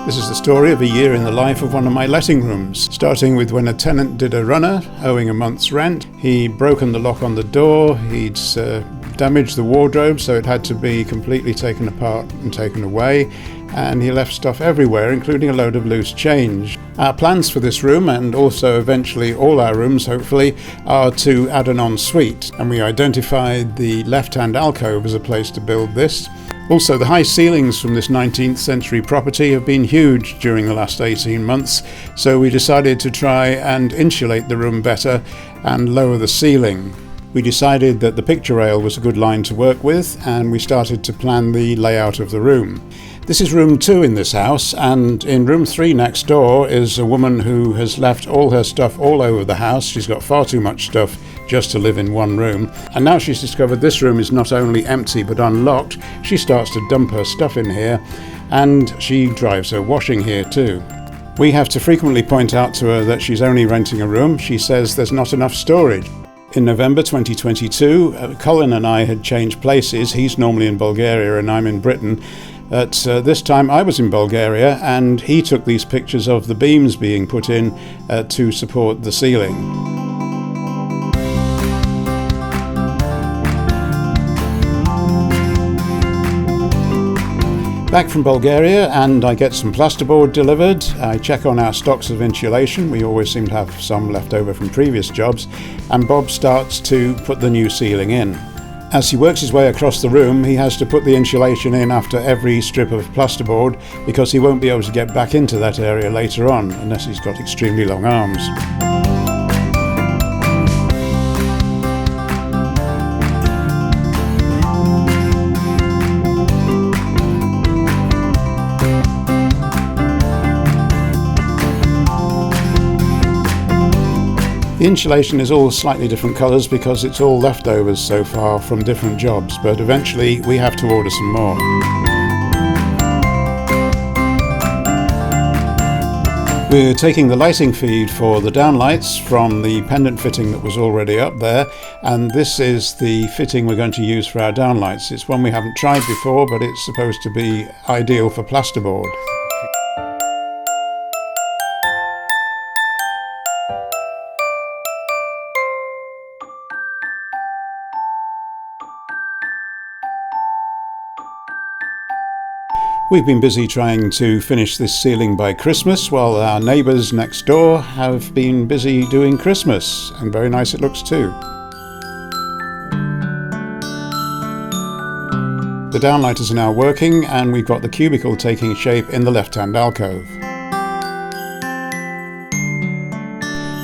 This is the story of a year in the life of one of my letting rooms, starting with when a tenant did a runner, owing a month's rent. He'd broken the lock on the door, he'd damaged the wardrobe, so it had to be completely taken apart and taken away, and he left stuff everywhere, including a load of loose change. Our plans for this room, and also eventually all our rooms hopefully, are to add an ensuite, and we identified the left-hand alcove as a place to build this. Also, the high ceilings from this 19th century property have been huge during the last 18 months, so we decided to try and insulate the room better and lower the ceiling. We decided that the picture rail was a good line to work with, and we started to plan the layout of the room. This is room 2 in this house, and in room 3 next door is a woman who has left all her stuff all over the house. She's got far too much stuff just to live in one room, and now she's discovered this room is not only empty but unlocked. She starts to dump her stuff in here, and she drives her washing here too. We have to frequently point out to her that she's only renting a room. She says there's not enough storage. In November 2022, Colin and I had changed places. He's normally in Bulgaria and I'm in Britain. At this time I was in Bulgaria, and he took these pictures of the beams being put in to support the ceiling. Back from Bulgaria, and I get some plasterboard delivered. I check on our stocks of insulation. We always seem to have some left over from previous jobs, and Bob starts to put the new ceiling in. As he works his way across the room, he has to put the insulation in after every strip of plasterboard, because he won't be able to get back into that area later on unless he's got extremely long arms. The insulation is all slightly different colours because it's all leftovers so far from different jobs, but eventually we have to order some more. We're taking the lighting feed for the downlights from the pendant fitting that was already up there, and this is the fitting we're going to use for our downlights. It's one we haven't tried before, but it's supposed to be ideal for plasterboard. We've been busy trying to finish this ceiling by Christmas, while our neighbours next door have been busy doing Christmas, and very nice it looks too. The downlighters are now working, and we've got the cubicle taking shape in the left-hand alcove.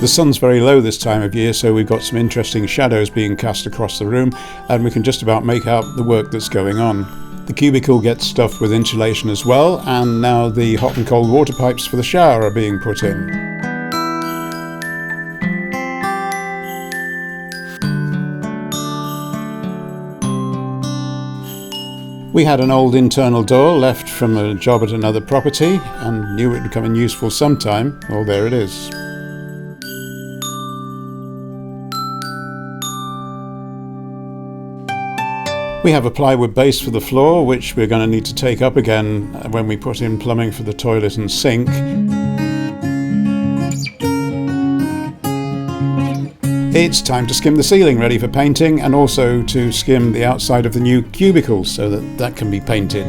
The sun's very low this time of year, so we've got some interesting shadows being cast across the room, and we can just about make out the work that's going on. The cubicle gets stuffed with insulation as well, and now the hot and cold water pipes for the shower are being put in. We had an old internal door left from a job at another property and knew it would come in useful sometime. Well, there it is. We have a plywood base for the floor, which we're going to need to take up again when we put in plumbing for the toilet and sink. It's time to skim the ceiling ready for painting, and also to skim the outside of the new cubicle so that that can be painted.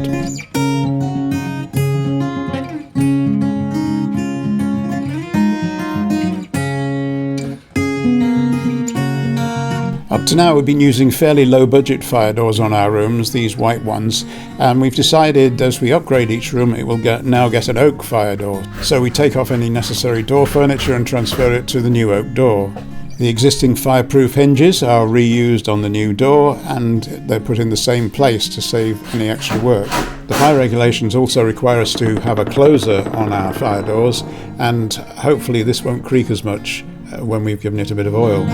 Up to now we've been using fairly low budget fire doors on our rooms, these white ones, and we've decided as we upgrade each room it will now get an oak fire door. So we take off any necessary door furniture and transfer it to the new oak door. The existing fireproof hinges are reused on the new door, and they're put in the same place to save any extra work. The fire regulations also require us to have a closer on our fire doors, and hopefully this won't creak as much when we've given it a bit of oil.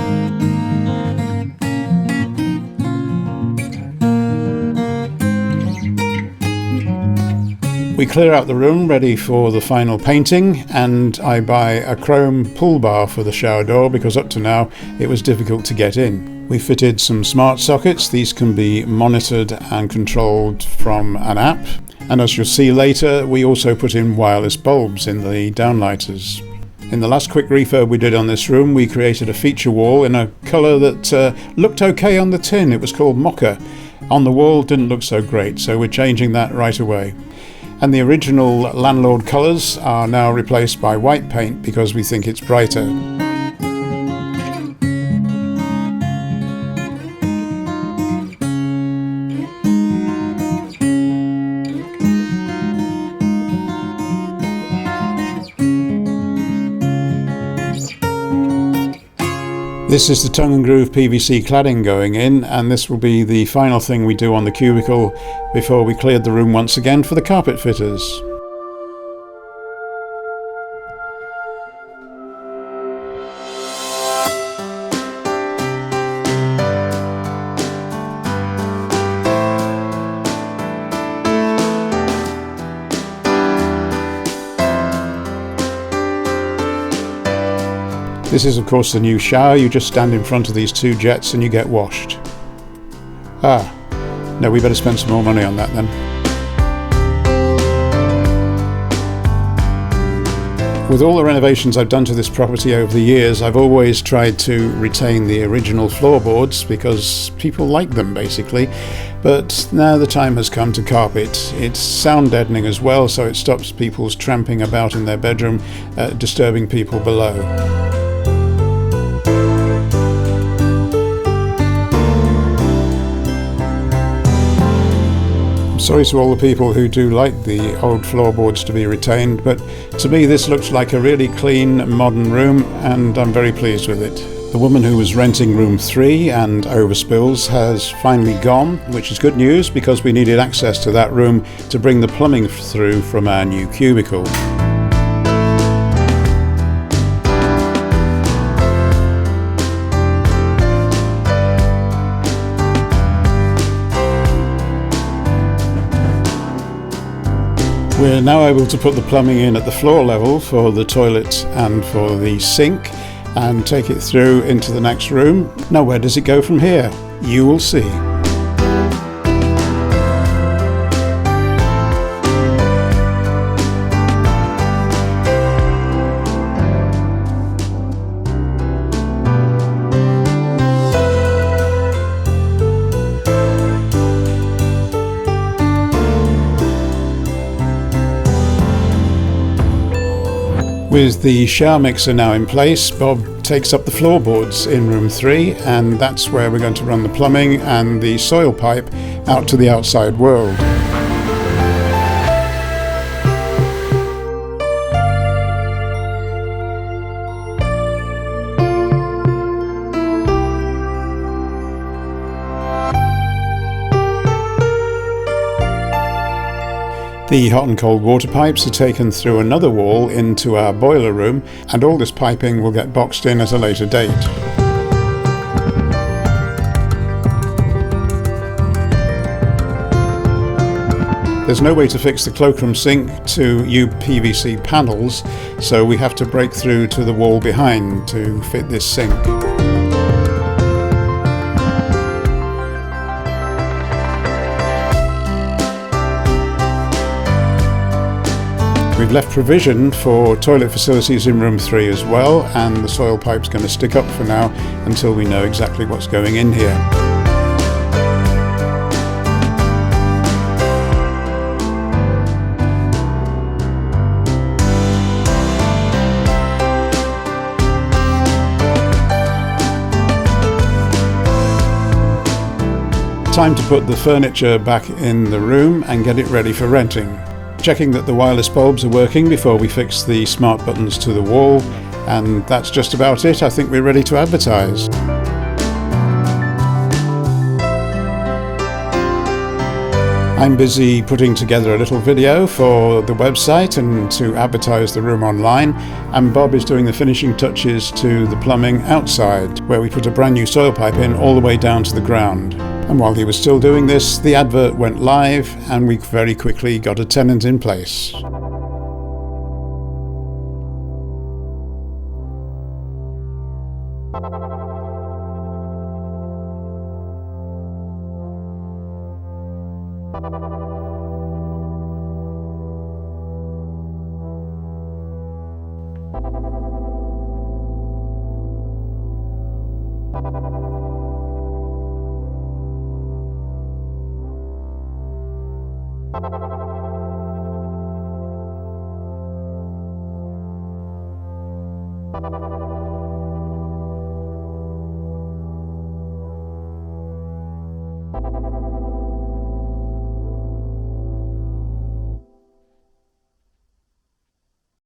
We clear out the room ready for the final painting, and I buy a chrome pull bar for the shower door because up to now it was difficult to get in. We fitted some smart sockets. These can be monitored and controlled from an app, And as you'll see later, we also put in wireless bulbs in the downlighters. In the last quick refurb we did on this room, we created a feature wall in a colour that looked okay on the tin. It was called Mocha. On the wall didn't look so great, so we're changing that right away. And the original landlord colours are now replaced by white paint because we think it's brighter. This is the tongue and groove PVC cladding going in, and this will be the final thing we do on the cubicle before we cleared the room once again for the carpet fitters. This is of course the new shower. You just stand in front of these two jets and you get washed. No, we better spend some more money on that then. With all the renovations I've done to this property over the years, I've always tried to retain the original floorboards because people like them basically. But now the time has come to carpet. It's sound deadening as well, so it stops people's tramping about in their bedroom, disturbing people below. Sorry to all the people who do like the old floorboards to be retained, but to me this looks like a really clean, modern room, and I'm very pleased with it. The woman who was renting room 3 and overspills has finally gone, which is good news because we needed access to that room to bring the plumbing through from our new cubicle. We're now able to put the plumbing in at the floor level for the toilet and for the sink and take it through into the next room. Now where does it go from here? You will see. With the shower mixer now in place, Bob takes up the floorboards in room 3, and that's where we're going to run the plumbing and the soil pipe out to the outside world. The hot and cold water pipes are taken through another wall into our boiler room, and all this piping will get boxed in at a later date. There's no way to fix the cloakroom sink to UPVC panels, so we have to break through to the wall behind to fit this sink. We've left provision for toilet facilities in room 3 as well, and the soil pipe's going to stick up for now until we know exactly what's going in here. Time to put the furniture back in the room and get it ready for renting. Checking that the wireless bulbs are working before we fix the smart buttons to the wall, and that's just about it. I think we're ready to advertise. I'm busy putting together a little video for the website and to advertise the room online, and Bob is doing the finishing touches to the plumbing outside, where we put a brand new soil pipe in all the way down to the ground. And while he was still doing this, the advert went live and we very quickly got a tenant in place. you.